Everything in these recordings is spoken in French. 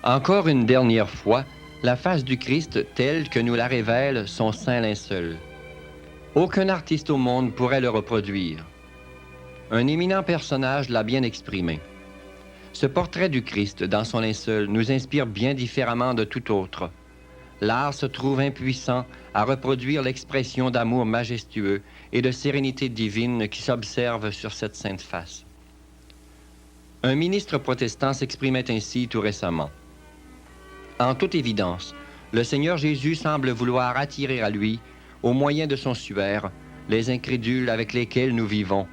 Encore une dernière fois, la face du Christ telle que nous la révèle son saint linceul. Aucun artiste au monde pourrait le reproduire. Un éminent personnage l'a bien exprimé. Ce portrait du Christ dans son linceul nous inspire bien différemment de tout autre. L'art se trouve impuissant à reproduire l'expression d'amour majestueux et de sérénité divine qui s'observe sur cette sainte face. Un ministre protestant s'exprimait ainsi tout récemment. En toute évidence, le Seigneur Jésus semble vouloir attirer à lui, au moyen de son suaire, les incrédules avec lesquels nous vivons.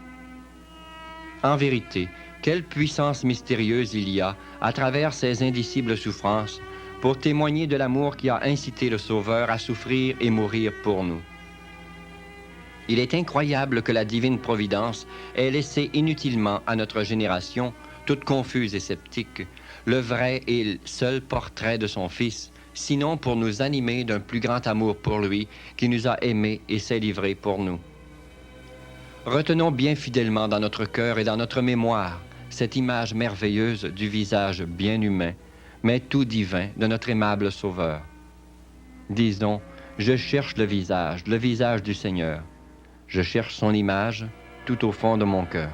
En vérité, quelle puissance mystérieuse il y a, à travers ces indicibles souffrances, pour témoigner de l'amour qui a incité le Sauveur à souffrir et mourir pour nous. Il est incroyable que la divine providence ait laissé inutilement à notre génération, toute confuse et sceptique, le vrai et seul portrait de son Fils, sinon pour nous animer d'un plus grand amour pour lui, qui nous a aimés et s'est livré pour nous. Retenons bien fidèlement dans notre cœur et dans notre mémoire cette image merveilleuse du visage bien humain, mais tout divin de notre aimable Sauveur. Disons, je cherche le visage du Seigneur. Je cherche son image tout au fond de mon cœur.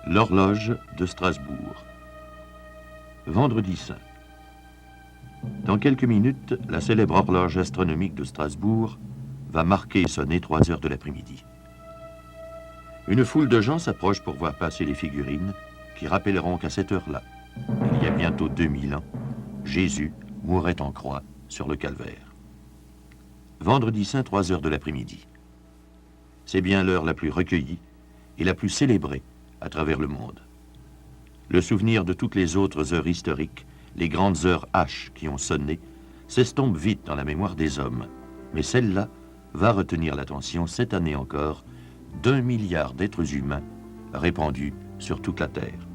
L'horloge de Strasbourg. Vendredi saint. Dans quelques minutes, la célèbre horloge astronomique de Strasbourg va marquer et sonner 3 heures de l'après-midi. Une foule de gens s'approche pour voir passer les figurines qui rappelleront qu'à cette heure-là, il y a bientôt 2000 ans, Jésus mourait en croix sur le calvaire. Vendredi saint, 3 heures de l'après-midi. C'est bien l'heure la plus recueillie et la plus célébrée à travers le monde. Le souvenir de toutes les autres heures historiques, les grandes heures H qui ont sonné, s'estompe vite dans la mémoire des hommes. Mais celle-là va retenir l'attention cette année encore d'1 milliard d'êtres humains répandus sur toute la Terre.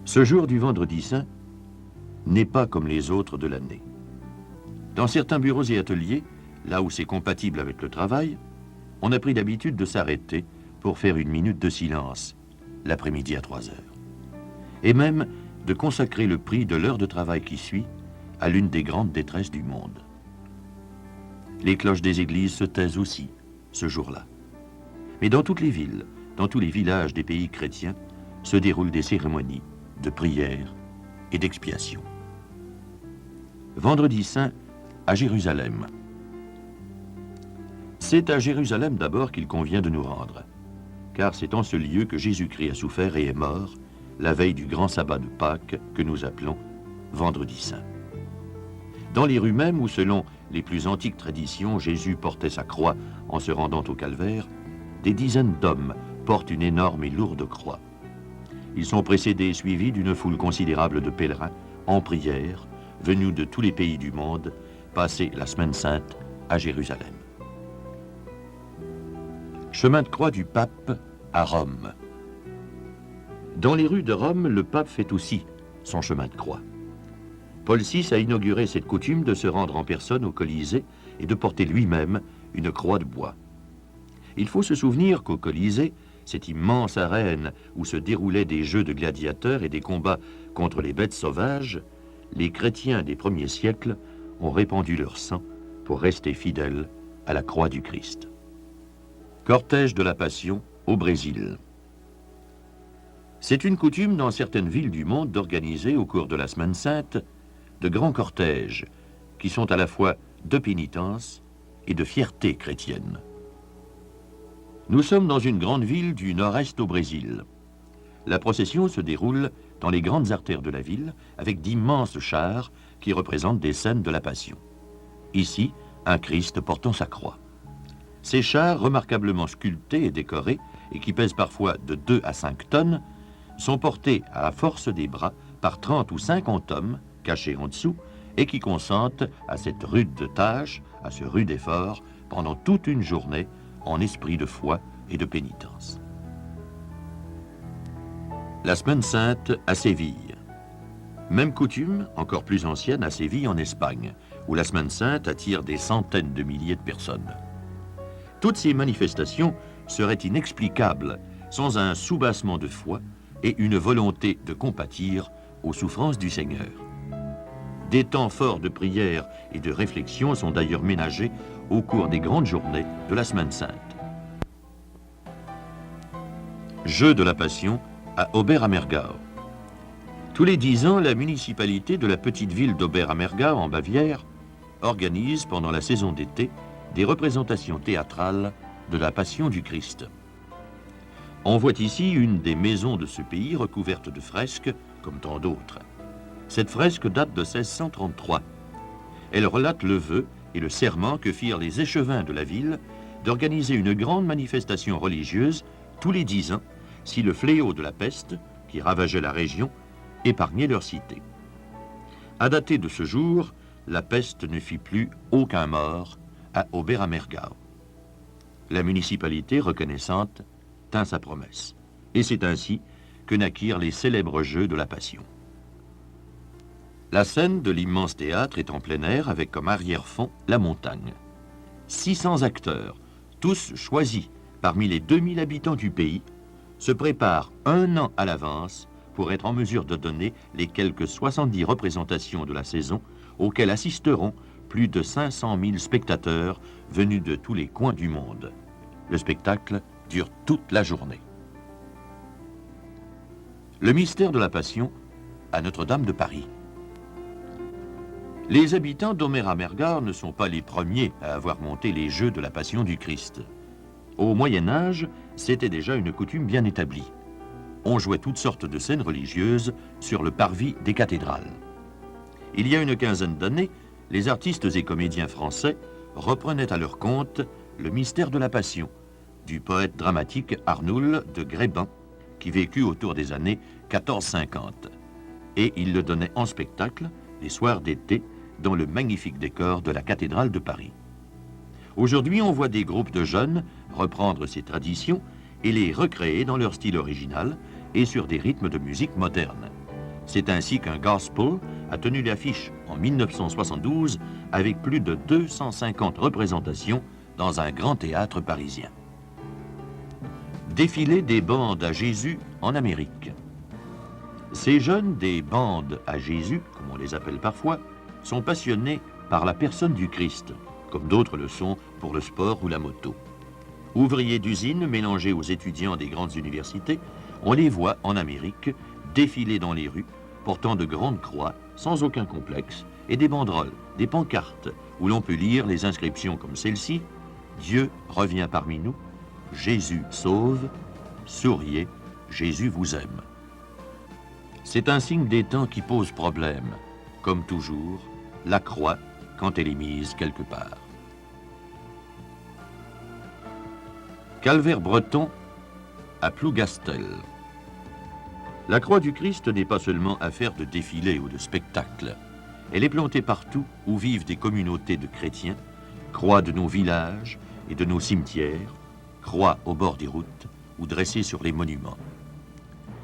Ce jour du vendredi saint n'est pas comme les autres de l'année. Dans certains bureaux et ateliers, là où c'est compatible avec le travail, on a pris l'habitude de s'arrêter pour faire une minute de silence, l'après-midi à 3 heures. Et même de consacrer le prix de l'heure de travail qui suit à l'une des grandes détresses du monde. Les cloches des églises se taisent aussi, ce jour-là. Mais dans toutes les villes, dans tous les villages des pays chrétiens, se déroulent des cérémonies de prière et d'expiation. Vendredi saint à Jérusalem. C'est à Jérusalem d'abord qu'il convient de nous rendre, car c'est en ce lieu que Jésus-Christ a souffert et est mort, la veille du grand sabbat de Pâques que nous appelons Vendredi saint. Dans les rues mêmes où, selon les plus antiques traditions, Jésus portait sa croix en se rendant au calvaire, des dizaines d'hommes portent une énorme et lourde croix. Ils sont précédés et suivis d'une foule considérable de pèlerins en prière, venus de tous les pays du monde, passer la Semaine Sainte à Jérusalem. Chemin de croix du pape à Rome. Dans les rues de Rome, le pape fait aussi son chemin de croix. Paul VI a inauguré cette coutume de se rendre en personne au Colisée et de porter lui-même une croix de bois. Il faut se souvenir qu'au Colisée, cette immense arène où se déroulaient des jeux de gladiateurs et des combats contre les bêtes sauvages, les chrétiens des premiers siècles ont répandu leur sang pour rester fidèles à la croix du Christ. Cortège de la Passion au Brésil. C'est une coutume dans certaines villes du monde d'organiser au cours de la Semaine Sainte de grands cortèges qui sont à la fois de pénitence et de fierté chrétienne. Nous sommes dans une grande ville du nord-est au Brésil. La procession se déroule dans les grandes artères de la ville avec d'immenses chars qui représentent des scènes de la Passion. Ici, un Christ portant sa croix. Ces chars, remarquablement sculptés et décorés, et qui pèsent parfois de 2 à 5 tonnes, sont portés à la force des bras par 30 ou 50 hommes, cachés en dessous, et qui consentent à cette rude tâche, à ce rude effort, pendant toute une journée, en esprit de foi et de pénitence. La Semaine Sainte à Séville. Même coutume, encore plus ancienne, à Séville en Espagne, où la Semaine Sainte attire des centaines de milliers de personnes. Toutes ces manifestations seraient inexplicables sans un soubassement de foi et une volonté de compatir aux souffrances du Seigneur. Des temps forts de prière et de réflexion sont d'ailleurs ménagés au cours des grandes journées de la Semaine Sainte. Jeu de la Passion à Oberammergau. Tous les 10 ans, la municipalité de la petite ville d'Oberammergau en Bavière organise pendant la saison d'été des représentations théâtrales de la Passion du Christ. On voit ici une des maisons de ce pays recouverte de fresques, comme tant d'autres. Cette fresque date de 1633. Elle relate le vœu et le serment que firent les échevins de la ville d'organiser une grande manifestation religieuse tous les 10 ans si le fléau de la peste, qui ravageait la région, épargnait leur cité. À dater de ce jour, la peste ne fit plus aucun mort à Oberammergau. La municipalité reconnaissante tint sa promesse. Et c'est ainsi que naquirent les célèbres Jeux de la Passion. La scène de l'immense théâtre est en plein air avec comme arrière-fond la montagne. 600 acteurs, tous choisis parmi les 2000 habitants du pays, se préparent 1 an à l'avance pour être en mesure de donner les quelques 70 représentations de la saison auxquelles assisteront plus de 500 000 spectateurs venus de tous les coins du monde. Le spectacle dure toute la journée. Le mystère de la Passion à Notre-Dame de Paris. Les habitants d'Oberammergau ne sont pas les premiers à avoir monté les Jeux de la Passion du Christ. Au Moyen-Âge, c'était déjà une coutume bien établie. On jouait toutes sortes de scènes religieuses sur le parvis des cathédrales. Il y a une quinzaine d'années, les artistes et comédiens français reprenaient à leur compte le mystère de la Passion, du poète dramatique Arnoul de Grébin, qui vécut autour des années 1450. Et il le donnait en spectacle les soirs d'été dans le magnifique décor de la cathédrale de Paris. Aujourd'hui, on voit des groupes de jeunes reprendre ces traditions et les recréer dans leur style original et sur des rythmes de musique moderne. C'est ainsi qu'un gospel a tenu l'affiche en 1972 avec plus de 250 représentations dans un grand théâtre parisien. Défilé des bandes à Jésus en Amérique. Ces jeunes des bandes à Jésus, comme on les appelle parfois, sont passionnés par la personne du Christ, comme d'autres le sont pour le sport ou la moto. Ouvriers d'usine mélangés aux étudiants des grandes universités, on les voit en Amérique défiler dans les rues, portant de grandes croix, sans aucun complexe, et des banderoles, des pancartes, où l'on peut lire les inscriptions comme celle-ci: « Dieu revient parmi nous, Jésus sauve, souriez, Jésus vous aime ». C'est un signe des temps qui pose problème, comme toujours, la croix quand elle est mise quelque part. Calvaire breton à Plougastel. La croix du Christ n'est pas seulement affaire de défilé ou de spectacle. Elle est plantée partout où vivent des communautés de chrétiens, croix de nos villages et de nos cimetières, croix au bord des routes ou dressée sur les monuments.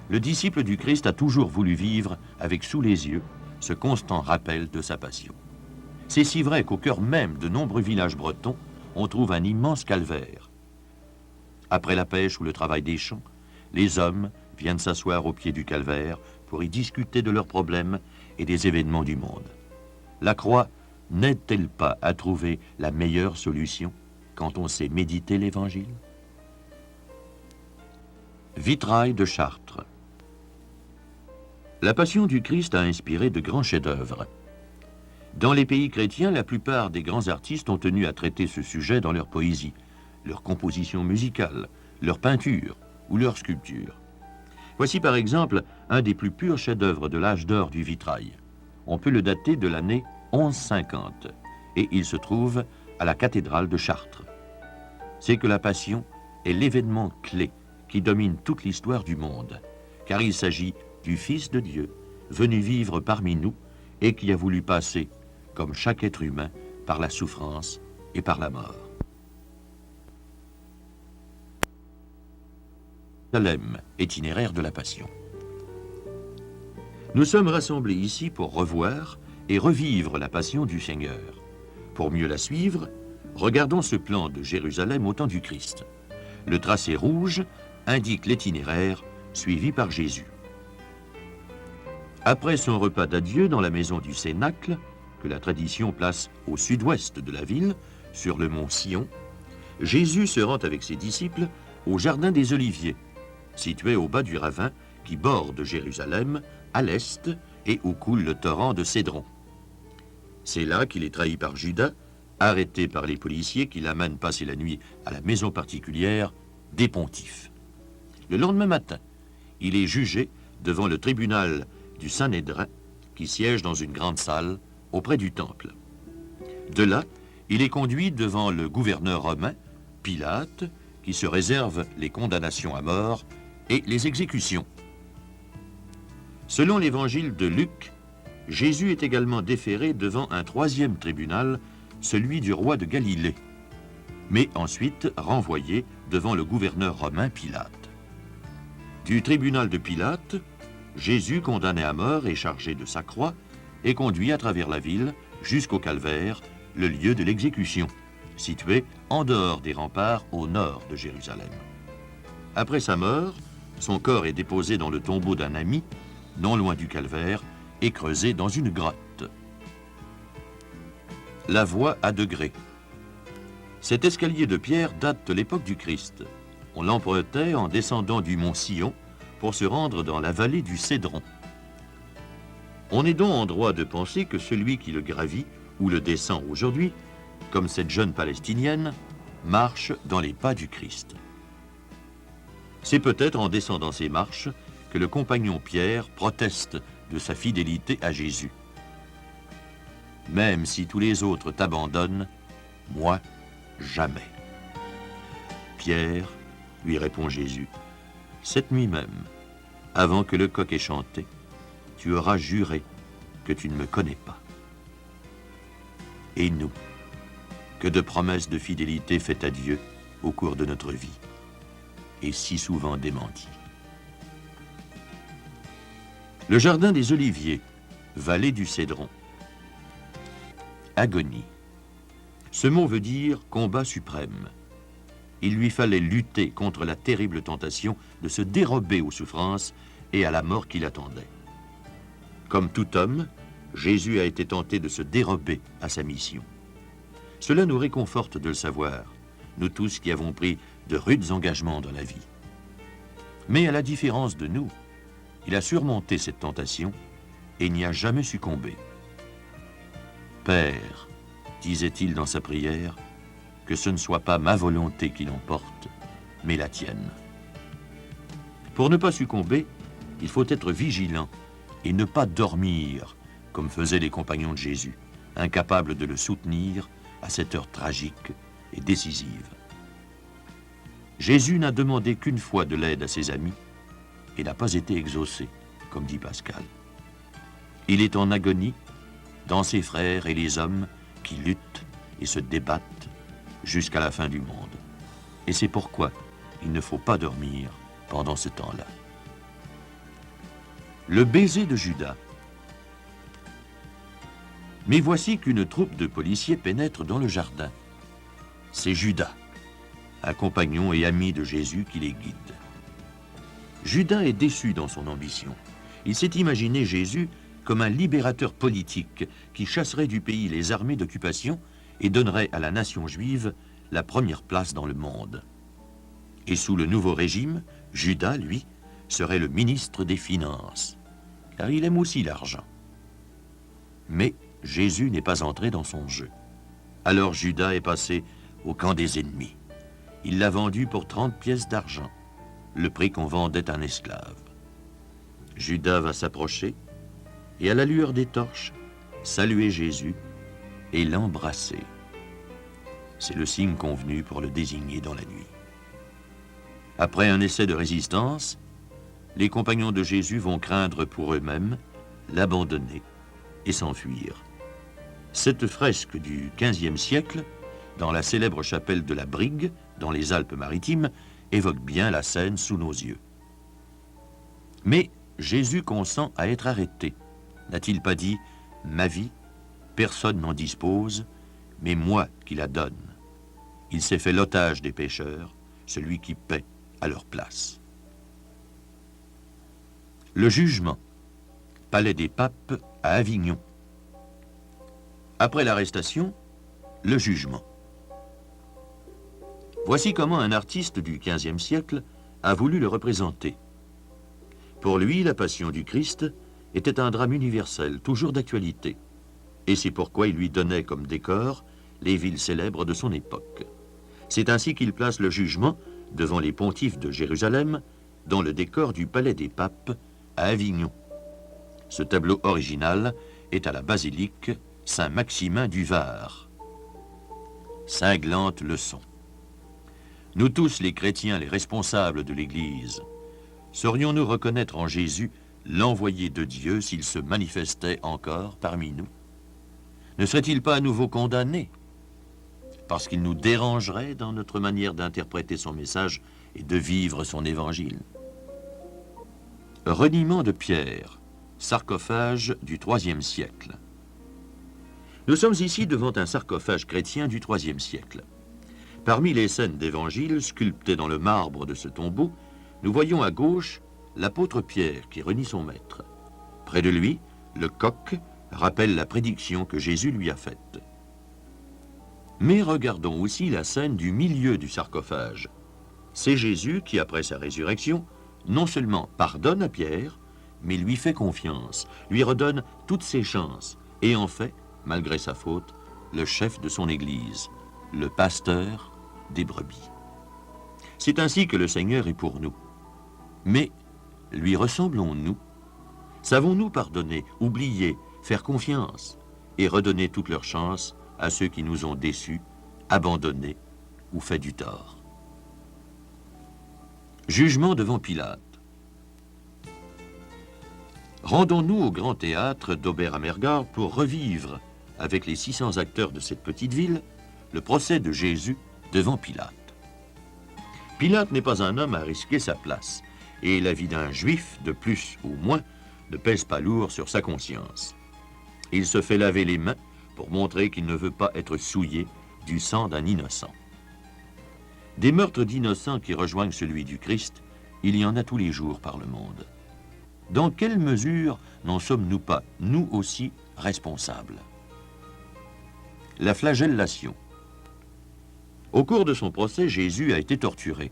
Le disciple du Christ a toujours voulu vivre avec sous les yeux ce constant rappel de sa passion. C'est si vrai qu'au cœur même de nombreux villages bretons, on trouve un immense calvaire. Après la pêche ou le travail des champs, les hommes viennent s'asseoir au pied du calvaire pour y discuter de leurs problèmes et des événements du monde. La croix n'aide-t-elle pas à trouver la meilleure solution quand on sait méditer l'Évangile ? Vitrail de Chartres. La Passion du Christ a inspiré de grands chefs-d'œuvre. Dans les pays chrétiens, la plupart des grands artistes ont tenu à traiter ce sujet dans leur poésie, leur composition musicale, leur peinture ou leur sculpture. Voici par exemple un des plus purs chefs-d'œuvre de l'âge d'or du vitrail. On peut le dater de l'année 1150 et il se trouve à la cathédrale de Chartres. C'est que la Passion est l'événement clé qui domine toute l'histoire du monde, car il s'agit du Fils de Dieu, venu vivre parmi nous et qui a voulu passer, comme chaque être humain, par la souffrance et par la mort. Jérusalem, itinéraire de la Passion. Nous sommes rassemblés ici pour revoir et revivre la Passion du Seigneur. Pour mieux la suivre, regardons ce plan de Jérusalem au temps du Christ. Le tracé rouge indique l'itinéraire suivi par Jésus. Après son repas d'adieu dans la maison du Cénacle, que la tradition place au sud-ouest de la ville, sur le mont Sion, Jésus se rend avec ses disciples au jardin des Oliviers, situé au bas du ravin qui borde Jérusalem, à l'est, et où coule le torrent de Cédron. C'est là qu'il est trahi par Judas, arrêté par les policiers qui l'amènent passer la nuit à la maison particulière des pontifes. Le lendemain matin, il est jugé devant le tribunal du Sanhédrin qui siège dans une grande salle auprès du temple. De là, il est conduit devant le gouverneur romain, Pilate, qui se réserve les condamnations à mort et les exécutions. Selon l'évangile de Luc, Jésus est également déféré devant un troisième tribunal, celui du roi de Galilée, mais ensuite renvoyé devant le gouverneur romain Pilate. Du tribunal de Pilate, Jésus, condamné à mort et chargé de sa croix, est conduit à travers la ville jusqu'au calvaire, le lieu de l'exécution, situé en dehors des remparts au nord de Jérusalem. Après sa mort, son corps est déposé dans le tombeau d'un ami, non loin du calvaire, et creusé dans une grotte. La voie à degrés. Cet escalier de pierre date de l'époque du Christ. On l'empruntait en descendant du mont Sion pour se rendre dans la vallée du Cédron. On est donc en droit de penser que celui qui le gravit ou le descend aujourd'hui, comme cette jeune Palestinienne, marche dans les pas du Christ. C'est peut-être en descendant ces marches que le compagnon Pierre proteste de sa fidélité à Jésus. Même si tous les autres t'abandonnent, moi, jamais. Pierre, lui répond Jésus, cette nuit même, avant que le coq ait chanté, tu auras juré que tu ne me connais pas. Et nous, que de promesses de fidélité faites à Dieu au cours de notre vie, et si souvent démenties. Le jardin des Oliviers, vallée du Cédron. Agonie. Ce mot veut dire combat suprême. Il lui fallait lutter contre la terrible tentation de se dérober aux souffrances et à la mort qui l'attendait. Comme tout homme, Jésus a été tenté de se dérober à sa mission. Cela nous réconforte de le savoir, nous tous qui avons pris de rudes engagements dans la vie. Mais à la différence de nous, il a surmonté cette tentation et n'y a jamais succombé. Père, disait-il dans sa prière, que ce ne soit pas ma volonté qui l'emporte, mais la tienne. Pour ne pas succomber, il faut être vigilant et ne pas dormir, comme faisaient les compagnons de Jésus, incapables de le soutenir à cette heure tragique et décisive. Jésus n'a demandé qu'une fois de l'aide à ses amis et n'a pas été exaucé, comme dit Pascal. Il est en agonie dans ses frères et les hommes qui luttent et se débattent jusqu'à la fin du monde. Et c'est pourquoi il ne faut pas dormir pendant ce temps-là. Le baiser de Judas. Mais voici qu'une troupe de policiers pénètre dans le jardin. C'est Judas, un compagnon et ami de Jésus qui les guide. Judas est déçu dans son ambition. Il s'est imaginé Jésus comme un libérateur politique qui chasserait du pays les armées d'occupation et donnerait à la nation juive la première place dans le monde. Et sous le nouveau régime, Judas, lui, serait le ministre des Finances, car il aime aussi l'argent. Mais Jésus n'est pas entré dans son jeu. Alors Judas est passé au camp des ennemis. Il l'a vendu pour 30 pièces d'argent, le prix qu'on vendait un esclave. Judas va s'approcher et, à la lueur des torches, saluer Jésus et l'embrasser. C'est le signe convenu pour le désigner dans la nuit. Après un essai de résistance, les compagnons de Jésus vont craindre pour eux-mêmes, l'abandonner et s'enfuir. Cette fresque du XVe siècle, dans la célèbre chapelle de la Brigue, dans les Alpes-Maritimes, évoque bien la scène sous nos yeux. Mais Jésus consent à être arrêté. N'a-t-il pas dit « Ma vie, personne n'en dispose, mais moi qui la donne ». Il s'est fait l'otage des pécheurs, celui qui paie à leur place. Le jugement, palais des papes à Avignon. Après l'arrestation, le jugement. Voici comment un artiste du XVe siècle a voulu le représenter. Pour lui, la passion du Christ était un drame universel, toujours d'actualité. Et c'est pourquoi il lui donnait comme décor les villes célèbres de son époque. C'est ainsi qu'il place le jugement devant les pontifes de Jérusalem, dans le décor du palais des papes à Avignon. Ce tableau original est à la basilique Saint-Maximin du Var. Cinglante leçon. Nous tous, les chrétiens, les responsables de l'Église, saurions-nous reconnaître en Jésus l'envoyé de Dieu s'il se manifestait encore parmi nous? Ne serait-il pas à nouveau condamné parce qu'il nous dérangerait dans notre manière d'interpréter son message et de vivre son évangile? Reniement de Pierre, sarcophage du IIIe siècle. Nous sommes ici devant un sarcophage chrétien du IIIe siècle. Parmi les scènes d'évangile sculptées dans le marbre de ce tombeau, nous voyons à gauche l'apôtre Pierre qui renie son maître. Près de lui, le coq rappelle la prédiction que Jésus lui a faite. Mais regardons aussi la scène du milieu du sarcophage. C'est Jésus qui, après sa résurrection, non seulement pardonne à Pierre, mais lui fait confiance, lui redonne toutes ses chances, et en fait, malgré sa faute, le chef de son Église, le pasteur des brebis. C'est ainsi que le Seigneur est pour nous. Mais lui ressemblons-nous? Savons-nous pardonner, oublier, faire confiance et redonner toute leur chance à ceux qui nous ont déçus, abandonnés ou fait du tort? Jugement devant Pilate. Rendons-nous au grand théâtre d'Ober-Ammergau pour revivre, avec les 600 acteurs de cette petite ville, le procès de Jésus devant Pilate. Pilate n'est pas un homme à risquer sa place, et la vie d'un juif, de plus ou moins, ne pèse pas lourd sur sa conscience. Il se fait laver les mains pour montrer qu'il ne veut pas être souillé du sang d'un innocent. Des meurtres d'innocents qui rejoignent celui du Christ, il y en a tous les jours par le monde. Dans quelle mesure n'en sommes-nous pas, nous aussi, responsables? La flagellation. Au cours de son procès, Jésus a été torturé.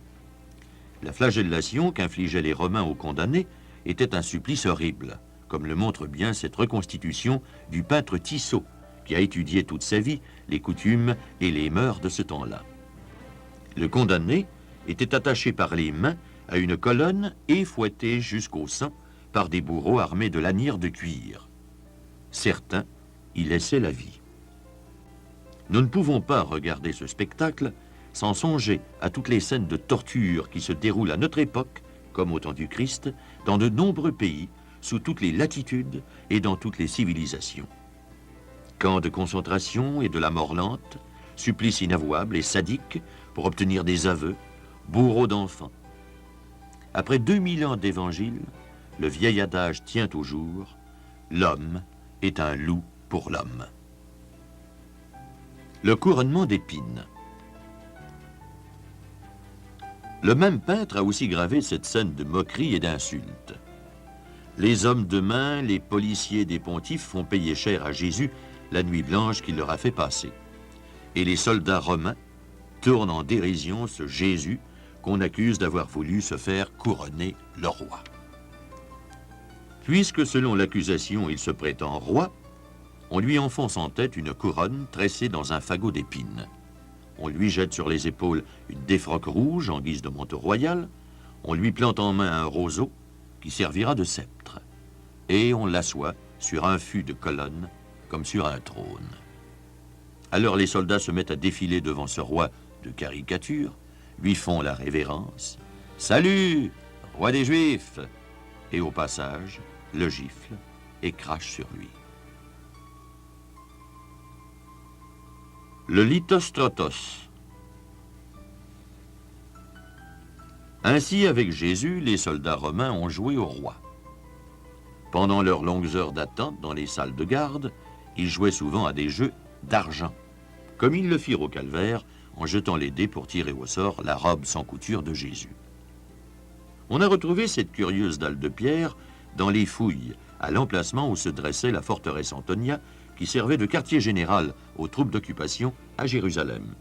La flagellation qu'infligeaient les Romains aux condamnés était un supplice horrible, comme le montre bien cette reconstitution du peintre Tissot, qui a étudié toute sa vie les coutumes et les mœurs de ce temps-là. Le condamné était attaché par les mains à une colonne et fouetté jusqu'au sang par des bourreaux armés de lanières de cuir. Certains y laissaient la vie. Nous ne pouvons pas regarder ce spectacle sans songer à toutes les scènes de torture qui se déroulent à notre époque, comme au temps du Christ, dans de nombreux pays, sous toutes les latitudes et dans toutes les civilisations. Camps de concentration et de la mort lente, supplices inavouables et sadiques pour obtenir des aveux, bourreaux d'enfants. Après 2000 ans d'évangile, le vieil adage tient toujours, l'homme est un loup pour l'homme. Le couronnement d'épines. Le même peintre a aussi gravé cette scène de moquerie et d'insulte. Les hommes de main, les policiers des pontifes font payer cher à Jésus la nuit blanche qu'il leur a fait passer. Et les soldats romains tournent en dérision ce Jésus qu'on accuse d'avoir voulu se faire couronner le roi. Puisque selon l'accusation il se prétend roi, on lui enfonce en tête une couronne tressée dans un fagot d'épines. On lui jette sur les épaules une défroque rouge en guise de manteau royal, on lui plante en main un roseau qui servira de sceptre, et on l'assoit sur un fût de colonne comme sur un trône. Alors les soldats se mettent à défiler devant ce roi de caricature, lui font la révérence. « Salut, roi des Juifs !» Et au passage, le gifle et crache sur lui. Le lithostrotos. Ainsi, avec Jésus, les soldats romains ont joué au roi. Pendant leurs longues heures d'attente dans les salles de garde, ils jouaient souvent à des jeux d'argent, comme ils le firent au calvaire en jetant les dés pour tirer au sort la robe sans couture de Jésus. On a retrouvé cette curieuse dalle de pierre dans les fouilles, à l'emplacement où se dressait la forteresse Antonia, qui servait de quartier général aux troupes d'occupation à Jérusalem.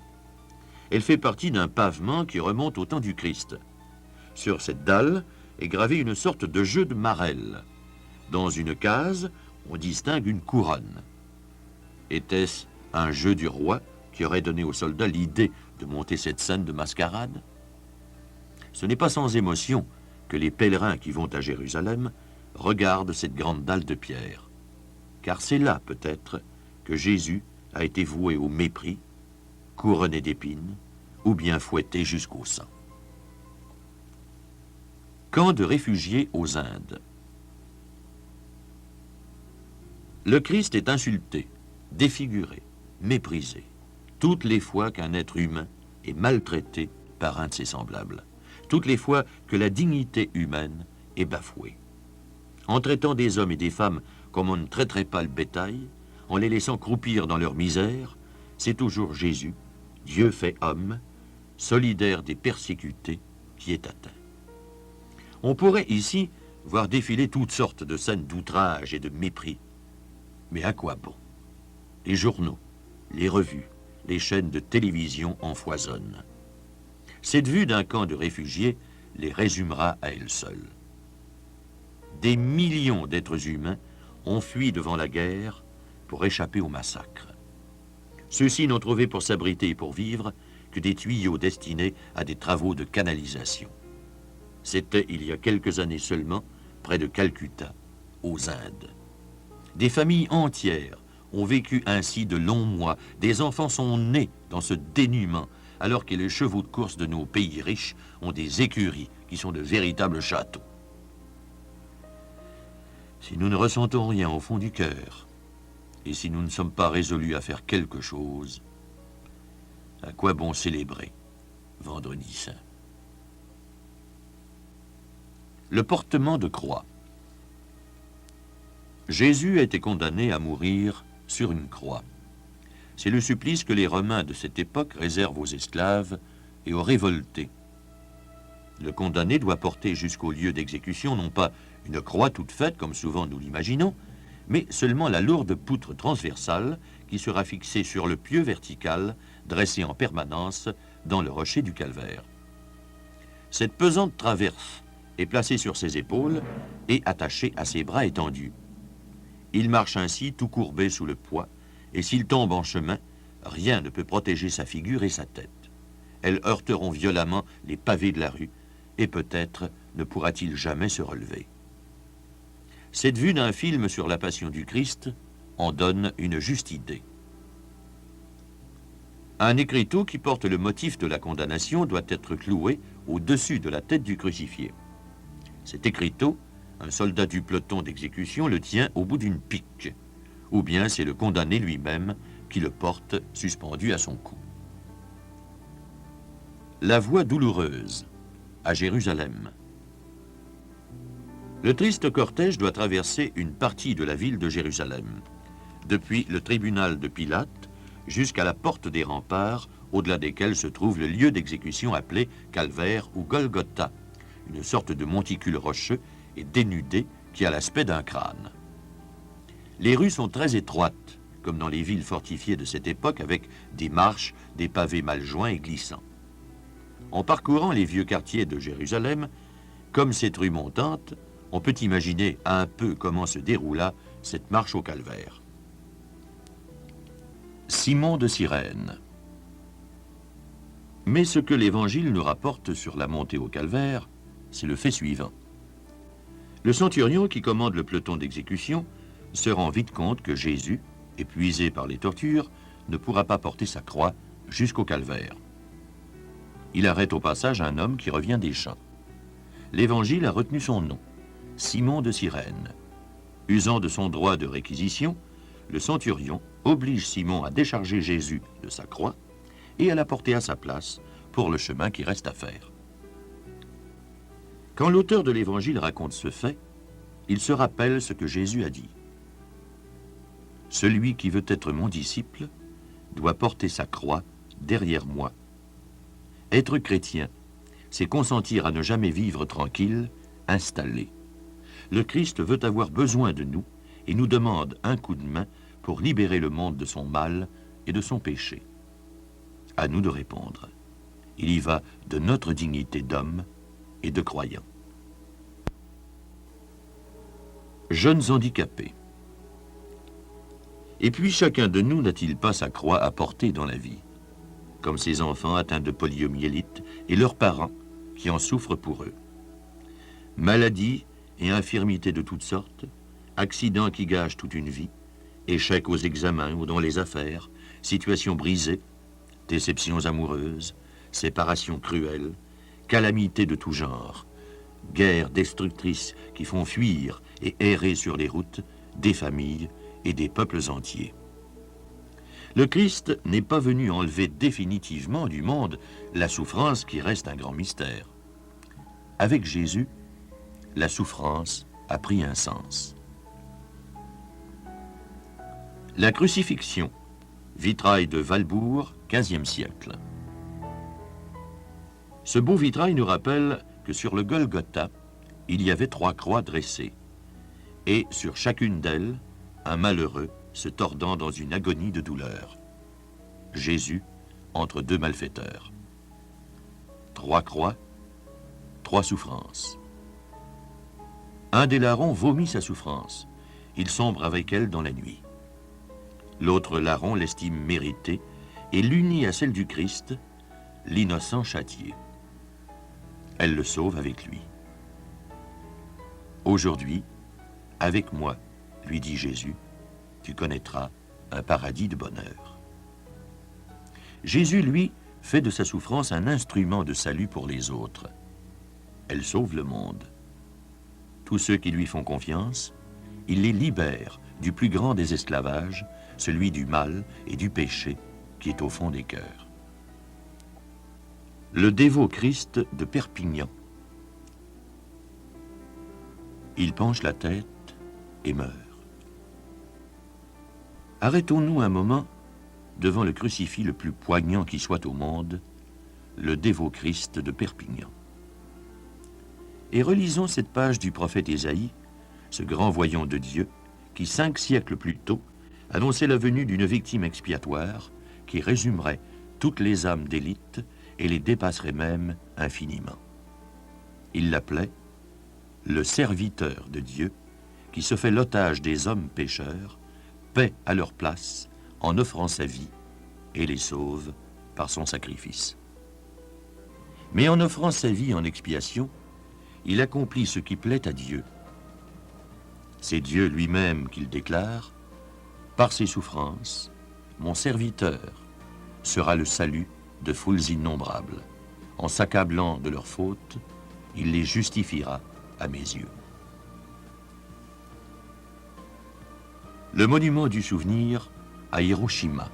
Elle fait partie d'un pavement qui remonte au temps du Christ. Sur cette dalle est gravée une sorte de jeu de marelle. Dans une case, on distingue une couronne. Était-ce un jeu du roi qui aurait donné aux soldats l'idée de monter cette scène de mascarade? Ce n'est pas sans émotion que les pèlerins qui vont à Jérusalem regardent cette grande dalle de pierre. Car c'est là, peut-être, que Jésus a été voué au mépris, couronné d'épines, ou bien fouetté jusqu'au sang. Camp de réfugiés aux Indes. Le Christ est insulté, défiguré, méprisé, toutes les fois qu'un être humain est maltraité par un de ses semblables, toutes les fois que la dignité humaine est bafouée. En traitant des hommes et des femmes comme on ne traiterait pas le bétail, en les laissant croupir dans leur misère, c'est toujours Jésus, Dieu fait homme, solidaire des persécutés, qui est atteint. On pourrait ici voir défiler toutes sortes de scènes d'outrage et de mépris. Mais à quoi bon? Les journaux, les revues, les chaînes de télévision en foisonnent. Cette vue d'un camp de réfugiés les résumera à elle seule. Des millions d'êtres humains ont fui devant la guerre pour échapper au massacre. Ceux-ci n'ont trouvé pour s'abriter et pour vivre que des tuyaux destinés à des travaux de canalisation. C'était il y a quelques années seulement, près de Calcutta, aux Indes. Des familles entières ont vécu ainsi de longs mois. Des enfants sont nés dans ce dénuement, alors que les chevaux de course de nos pays riches ont des écuries qui sont de véritables châteaux. Si nous ne ressentons rien au fond du cœur, et si nous ne sommes pas résolus à faire quelque chose, à quoi bon célébrer Vendredi Saint? Le portement de croix. Jésus a été condamné à mourir sur une croix. C'est le supplice que les Romains de cette époque réservent aux esclaves et aux révoltés. Le condamné doit porter jusqu'au lieu d'exécution non pas une croix toute faite, comme souvent nous l'imaginons, mais seulement la lourde poutre transversale qui sera fixée sur le pieu vertical, dressé en permanence dans le rocher du calvaire. Cette pesante traverse est placée sur ses épaules et attachée à ses bras étendus. Il marche ainsi tout courbé sous le poids, et s'il tombe en chemin, rien ne peut protéger sa figure et sa tête. Elles heurteront violemment les pavés de la rue, et peut-être ne pourra-t-il jamais se relever. Cette vue d'un film sur la passion du Christ en donne une juste idée. Un écriteau qui porte le motif de la condamnation doit être cloué au-dessus de la tête du crucifié. Cet écriteau, un soldat du peloton d'exécution le tient au bout d'une pique, ou bien c'est le condamné lui-même qui le porte suspendu à son cou. La voie douloureuse, à Jérusalem. Le triste cortège doit traverser une partie de la ville de Jérusalem, depuis le tribunal de Pilate jusqu'à la porte des remparts, au-delà desquels se trouve le lieu d'exécution appelé Calvaire ou Golgotha, une sorte de monticule rocheux et dénudé qui a l'aspect d'un crâne. Les rues sont très étroites, comme dans les villes fortifiées de cette époque, avec des marches, des pavés mal joints et glissants. En parcourant les vieux quartiers de Jérusalem, comme cette rue montante, on peut imaginer un peu comment se déroula cette marche au calvaire. Simon de Cyrène. Mais ce que l'Évangile nous rapporte sur la montée au calvaire, c'est le fait suivant. Le centurion qui commande le peloton d'exécution se rend vite compte que Jésus, épuisé par les tortures, ne pourra pas porter sa croix jusqu'au calvaire. Il arrête au passage un homme qui revient des champs. L'Évangile a retenu son nom, Simon de Cyrène. Usant de son droit de réquisition, le centurion oblige Simon à décharger Jésus de sa croix et à la porter à sa place pour le chemin qui reste à faire. Quand l'auteur de l'Évangile raconte ce fait, il se rappelle ce que Jésus a dit. « Celui qui veut être mon disciple doit porter sa croix derrière moi. » Être chrétien, c'est consentir à ne jamais vivre tranquille, installé. Le Christ veut avoir besoin de nous et nous demande un coup de main pour libérer le monde de son mal et de son péché. À nous de répondre. Il y va de notre dignité d'homme et de croyant. Jeunes handicapés. Et puis chacun de nous n'a-t-il pas sa croix à porter dans la vie, comme ces enfants atteints de poliomyélite et leurs parents qui en souffrent pour eux. Maladies et infirmités de toutes sortes, accidents qui gâchent toute une vie, échecs aux examens ou dans les affaires, situations brisées, déceptions amoureuses, séparations cruelles, calamités de tout genre, guerres destructrices qui font fuir et errer sur les routes des familles et des peuples entiers. Le Christ n'est pas venu enlever définitivement du monde la souffrance qui reste un grand mystère. Avec Jésus, la souffrance a pris un sens. La crucifixion, vitrail de Valbourg, XVe siècle. Ce beau vitrail nous rappelle que sur le Golgotha, il y avait 3 croix dressées, et sur chacune d'elles, un malheureux se tordant dans une agonie de douleur. Jésus entre 2 malfaiteurs. 3 croix, 3 souffrances. Un des larrons vomit sa souffrance. Il sombre avec elle dans la nuit. L'autre larron l'estime méritée et l'unit à celle du Christ, l'innocent châtié. Elle le sauve avec lui. Aujourd'hui, avec moi, lui dit Jésus, tu connaîtras un paradis de bonheur. Jésus, lui, fait de sa souffrance un instrument de salut pour les autres. Elle sauve le monde. Tous ceux qui lui font confiance, il les libère du plus grand des esclavages, celui du mal et du péché qui est au fond des cœurs. Le dévot Christ de Perpignan. Il penche la tête et meurt. Arrêtons-nous un moment devant le crucifix le plus poignant qui soit au monde, le dévot Christ de Perpignan. Et relisons cette page du prophète Ésaïe, ce grand voyant de Dieu, qui 5 siècles plus tôt annonçait la venue d'une victime expiatoire qui résumerait toutes les âmes d'élite et les dépasserait même infiniment. Il l'appelait le serviteur de Dieu qui se fait l'otage des hommes pécheurs, paie à leur place en offrant sa vie et les sauve par son sacrifice. Mais en offrant sa vie en expiation, il accomplit ce qui plaît à Dieu. C'est Dieu lui-même qui le déclare, « Par ses souffrances, mon serviteur sera le salut de foules innombrables. En s'accablant de leurs fautes, il les justifiera à mes yeux. » Le monument du souvenir à Hiroshima.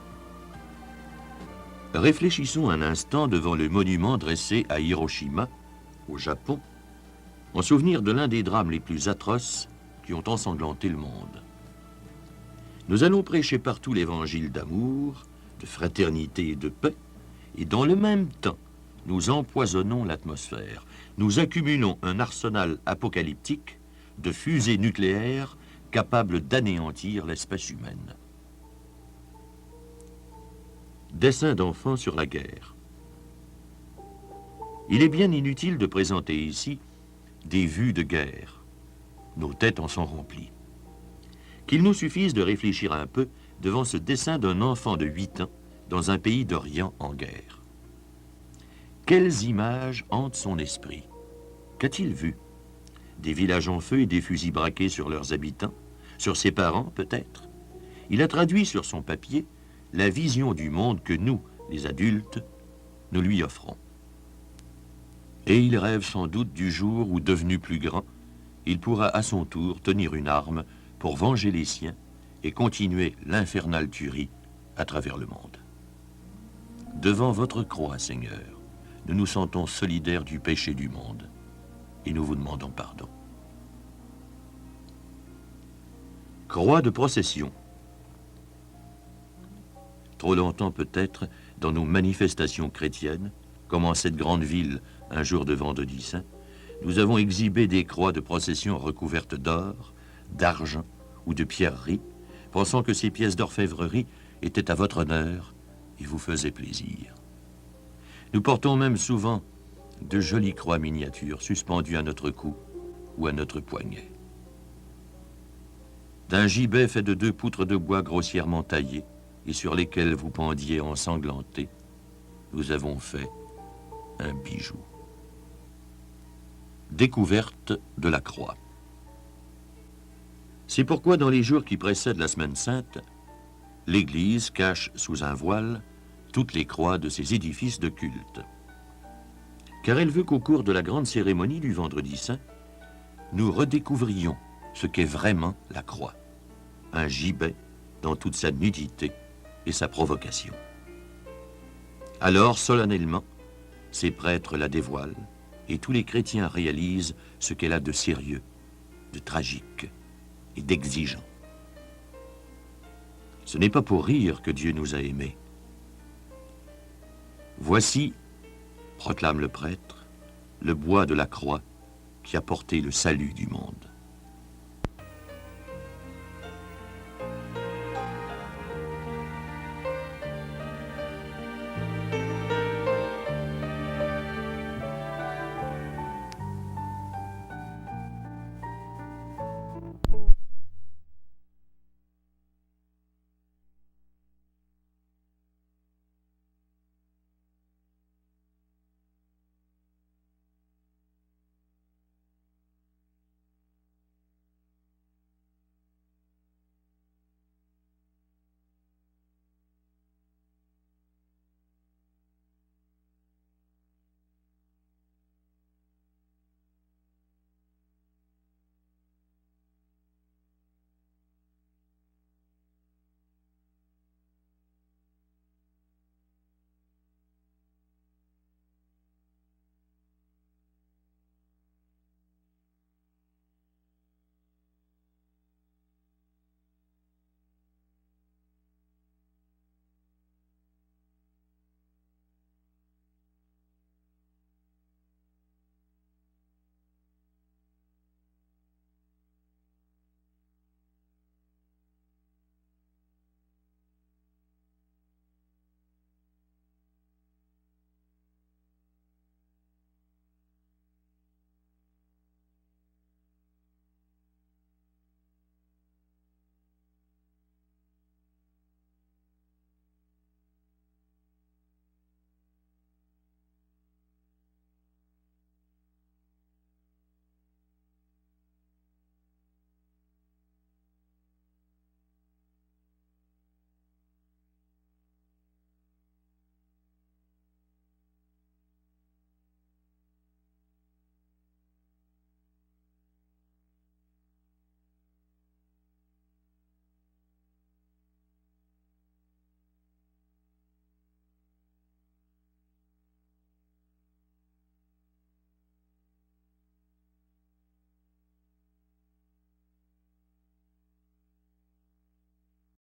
Réfléchissons un instant devant le monument dressé à Hiroshima, au Japon, en souvenir de l'un des drames les plus atroces qui ont ensanglanté le monde. Nous allons prêcher partout l'évangile d'amour, de fraternité et de paix, et dans le même temps, nous empoisonnons l'atmosphère. Nous accumulons un arsenal apocalyptique de fusées nucléaires capables d'anéantir l'espèce humaine. Dessin d'enfants sur la guerre. Il est bien inutile de présenter ici des vues de guerre. Nos têtes en sont remplies. Qu'il nous suffise de réfléchir un peu devant ce dessin d'un enfant de 8 ans dans un pays d'Orient en guerre. Quelles images hantent son esprit? Qu'a-t-il vu? Des villages en feu et des fusils braqués sur leurs habitants? Sur ses parents, peut-être? Il a traduit sur son papier la vision du monde que nous, les adultes, nous lui offrons. Et il rêve sans doute du jour où, devenu plus grand, il pourra à son tour tenir une arme pour venger les siens et continuer l'infernale tuerie à travers le monde. Devant votre croix, Seigneur, nous nous sentons solidaires du péché du monde et nous vous demandons pardon. Croix de procession. Trop longtemps peut-être, dans nos manifestations chrétiennes, comme en cette grande ville un jour de Vendredi Saint, nous avons exhibé des croix de procession recouvertes d'or, d'argent ou de pierreries, pensant que ces pièces d'orfèvrerie étaient à votre honneur et vous faisaient plaisir. Nous portons même souvent de jolies croix miniatures suspendues à notre cou ou à notre poignet. D'un gibet fait de 2 poutres de bois grossièrement taillées et sur lesquelles vous pendiez ensanglantés, nous avons fait un bijou. Découverte de la croix. C'est pourquoi dans les jours qui précèdent la Semaine Sainte, l'Église cache sous un voile toutes les croix de ses édifices de culte. Car elle veut qu'au cours de la grande cérémonie du Vendredi Saint, nous redécouvrions ce qu'est vraiment la croix, un gibet dans toute sa nudité et sa provocation. Alors, solennellement, ces prêtres la dévoilent et tous les chrétiens réalisent ce qu'elle a de sérieux, de tragique et d'exigeant. Ce n'est pas pour rire que Dieu nous a aimés. Voici, proclame le prêtre, le bois de la croix qui a porté le salut du monde.